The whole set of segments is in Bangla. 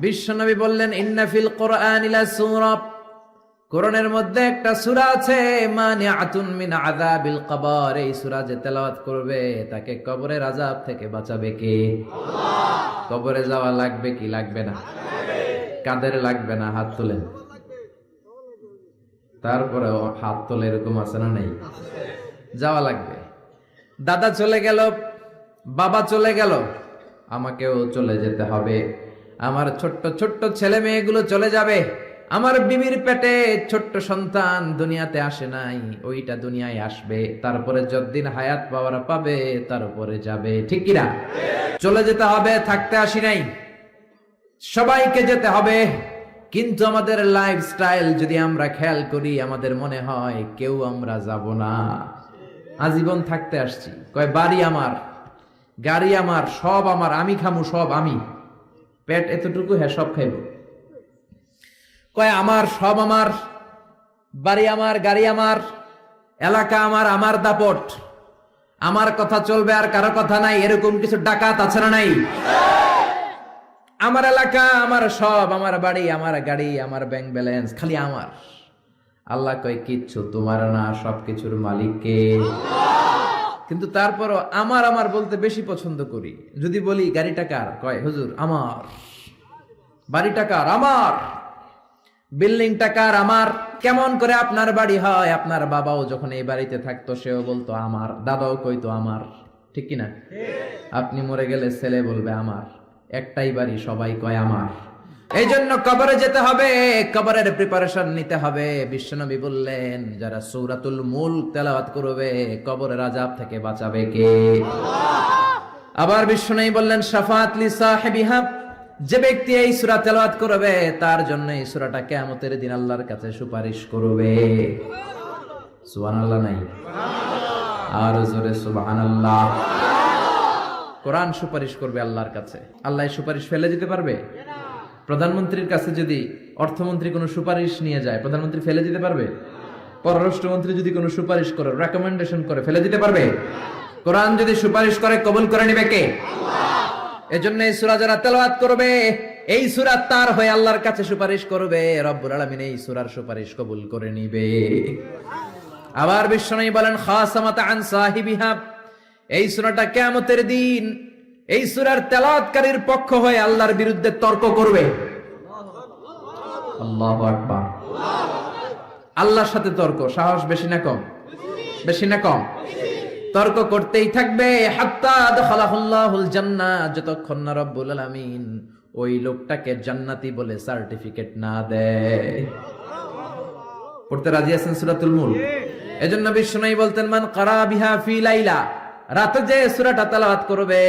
বিশ্বনবী বললেন, ইন্না ফিল কোরআনি লাসূরা, কোরআনের মধ্যে একটা সূরা আছে, মানিআতুন মিন আযাবিল কবর। এই সূরা যে তেলাওয়াত করবে তাকে কবরের আযাব থেকে বাঁচাবে কে? আল্লাহ। কবরে যাওয়া লাগবে কি লাগবে না? কাদের লাগবে না? হাত তোলেন। তারপরে হাত তোলে, এরকম আছে না নেই? যাওয়া লাগবে। দাদা চলে গেল, বাবা চলে গেল, আমাকেও চলে যেতে হবে। আমার ছোট্ট ছোট্ট ছেলে মেয়েগুলো চলে যাবে। আমার বিবির পেটে ছোট্ট সন্তান দুনিয়াতে আসে নাই, ওইটা দুনিয়ায় আসবে। তারপরে যতদিন হায়াত পাওয়ার পাবে তারপরে যাবে, ঠিক কিনা? চলে যেতে হবে, থাকতে আসি নাই। সবাইকে যেতে হবে, কিন্তু আমাদের লাইফস্টাইল যদি আমরা খেয়াল করি, আমাদের মনে হয় কেউ আমরা যাব না। আজীবন থাকতে আসছি, কয় বাড়ি আমার, গাড়ি আমার, সব আমার, আমি খামু সব আমি, পেট এতটুকু, হ্যাঁ সব খাইব। কয় আমার, সব আমার, বাড়ি আমার, গাড়ি আমার, এলাকা আমার, আমার দাপট, আমার কথা চলবে আর কারো কথা নাই। এরকম কিছু ডাকাত আছে না নাই? আমার এলাকা, আমার সব, আমার বাড়ি, আমার গাড়ি, আমার ব্যাংক ব্যালেন্স, খালি আমার। আল্লাহ কয় কিচ্ছু তোমার না, সবকিছুর মালিক কে? কিন্তু তারপরও আমার আমার বলতে বেশি পছন্দ করি। যদি বলি গাড়িটা কার, কয় হুজুর আমার। বাড়িটা কার? আমার। বিল্ডিংটা কার? আমার। কেমন করে আপনার বাড়ি হয়? আপনার বাবাও যখন এই বাড়িতে থাকতো সেও বলতো আমার, দাদাও কইতো আমার, ঠিক কিনা? আপনি মরে গেলে ছেলে বলবে আমার। একটাই বাড়ি, সবাই কয় আমার। এই জন্য কবরে যেতে হবে, কবরের প্রিপারেশন নিতে হবে। বিশ্বনবী বললেন, যারা সূরাতুল মুলক তেলাওয়াত করবে কবরের আযাব থেকে বাঁচাবে কে? আল্লাহ। আবার বিশ্বনবী বললেন, শাফাআত লি সাহিবিহা, যে ব্যক্তি এই সূরা তেলাওয়াত করবে তার জন্য এই সূরাটা কিয়ামতের দিন আল্লাহর কাছে সুপারিশ করবে। সুবহানাল্লাহ নাই? আর জোরে সুবহানাল্লাহ। কোরআন সুপারিশ করবে আল্লাহর কাছে। আল্লাহ সুপারিশ ফেলে দিতে পারবে? প্রধানমন্ত্রীর কাছে যদি অর্থমন্ত্রী কোনো সুপারিশ নিয়ে যায়, প্রধানমন্ত্রী ফেলে দিতে পারবে? পররাষ্ট্রমন্ত্রী যদি কোনো সুপারিশ করে, রেকমেন্ডেশন করে, ফেলে দিতে পারবে? কোরআন যদি সুপারিশ করে, কবুল করে নেবে কে? আল্লাহ। এজন্য এই সূরা যারা তেলাওয়াত করবে, এই সূরা তার হয়ে আল্লাহর কাছে সুপারিশ করবে, রব্বুল আলামিন এই সূরার সুপারিশ কবুল করে নিবে। আবার বিশ্বনবী বলেন, খাসামাত আন সাহিবিহা, এই সূরাটা কিয়ামতের দিন এই সূরার তেলাওয়াতকারীর পক্ষ হয়ে আল্লাহর বিরুদ্ধে তর্ক করবে। আল্লাহু আকবার। আল্লাহর সাথে তর্ক, সাহস বেশি না কম? বেশি না কম? তর্ক করতেই থাকবে, হাত্তা দাখালাহুল্লাহুল জান্নাহ, যতক্ষণ না রব্বুল আলামিন ওই লোকটাকে জান্নাতি বলে সার্টিফিকেট না দেয়। পড়তে রাজি আছেন সূরাতুল মুলক? এজন্য বিশ্বনবী বলতেন, মান ক্বারা বিহা ফি লাইলা, রাতে যে সূরাটা তেলাওয়াত করবে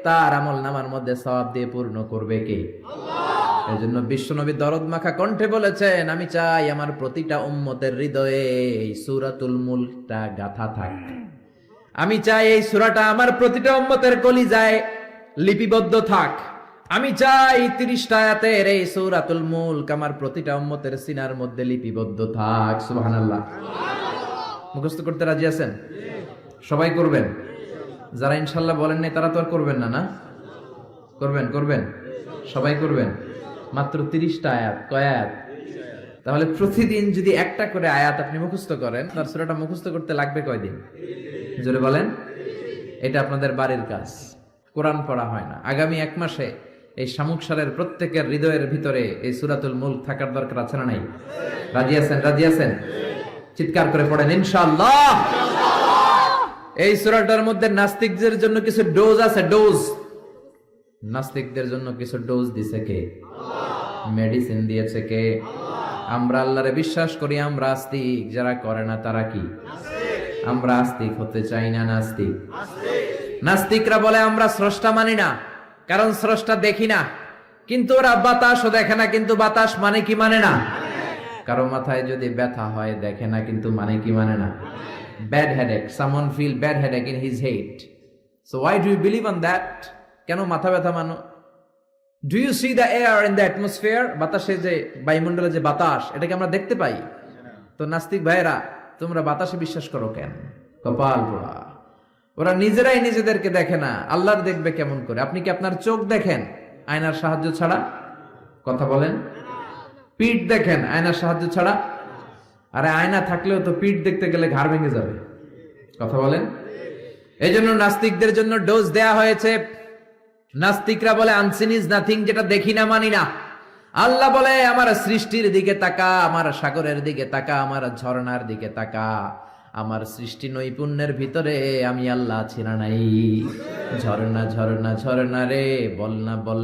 তার আমলনামার মধ্যে সওয়াব দিয়ে পূর্ণ করবে কে? আল্লাহ। এজন্য বিশ্বনবী দরদ মাখা কণ্ঠে বলেছেন, আমি চাই আমার প্রতিটা উম্মতের হৃদয়ে এই সূরাতুল মুলকটা গাঁথা থাক। আমি চাই এই সূরাটা আমার প্রতিটা উম্মতের কলিজায় লিপিবদ্ধ থাক। আমি চাই 30টা আয়াতের এই সূরাতুল মুলক আমার প্রতিটা উম্মতের সিনার মধ্যে লিপিবদ্ধ থাক। সুবহানাল্লাহ। মুখস্থ করতে রাজি আছেন? সবাই করবেন? যারা ইনশাল্লাহ বলেন নাই তারা তো আর করবেন না, না? করবেন? করবেন? সবাই করবেন? মাত্র 30টা আয়াত। কয় আয়াত? তাহলে প্রতিদিন যদি একটা করে আয়াত আপনি মুখস্থ করেন, তার সূরাটা মুখস্থ করতে লাগবে কয়দিন? জোরে বলেন। এটা আপনাদের বাড়ির কাজ। কোরআন পড়া হয় না। আগামী 1 মাসে এই শামুক সালের প্রত্যেকের হৃদয়ের ভিতরে এই সূরাতুল মুলক থাকার দরকার আছে না নাই? রাজি আছেন? রাজি আছেন? চিৎকার করে পড়েন ইনশাআল্লাহ। এই সূরাটার মধ্যে নাস্তিকদের জন্য কিছু ডোজ আছে, ডোজ। নাস্তিকদের জন্য কিছু ডোজ দিয়েছে কে? আল্লাহ। মেডিসিন দিয়েছে কে? আল্লাহ। আমরা আল্লাহরে বিশ্বাস করি, আমরা আস্তিক। যারা করে না তারা কি? নাস্তিক। আমরা আস্তিক হতে চাই না, নাস্তিক? নাস্তিকরা বলে আমরা স্রষ্টা মানি না, কারণ স্রষ্টা দেখি না। কিন্তু ওরা বাতাসও দেখে না, কিন্তু বাতাস মানে কি মানে না? কারো মাথায় যদি ব্যথা হয় দেখে না, কিন্তু মানে কি মানে না? Bad headache. Someone feel bad headache in his head. So why do you believe on that? কেন মাথা ব্যথা মানো? Do you see the air in the atmosphere? বাতাসে যে বায়ুমণ্ডলে যে বাতাস, এটাকে আমরা দেখতে পাই। তো নাস্তিক ভাইরা, তোমরা বাতাসে বিশ্বাস করো কেন? কপাল পোড়া। ওরা নিজেরাই নিজেদেরকে দেখে না, আল্লাহর দেখবে কেমন করে? আপনি কি আপনার চোখ দেখেন আয়নার সাহায্য ছাড়া? কথা বলেন, পিঠ দেখেন আয়নার সাহায্য ছাড়া। আরে আয়না থাকলেও তো পিঠ দেখতে গেলে ঘাড় ভেঙে যাবে। কথা বলেন। এই জন্য নাস্তিকদের জন্য ডোজ দেয়া হয়েছে। নাস্তিকরা বলে আনসিন ইজ নাথিং, যেটা দেখি না মানি না। আল্লাহ বলে আমার সৃষ্টির দিকে তাকা, আমার সাগরের দিকে তাকা, আমার ঝর্ণার দিকে তাকা। আমার সৃষ্টি নৈপুণ্যের ভিতরে আমি আল্লাহ আছি না নাই? ঝর্ণা ঝর্ণা ঝর্ণা রে বল না বল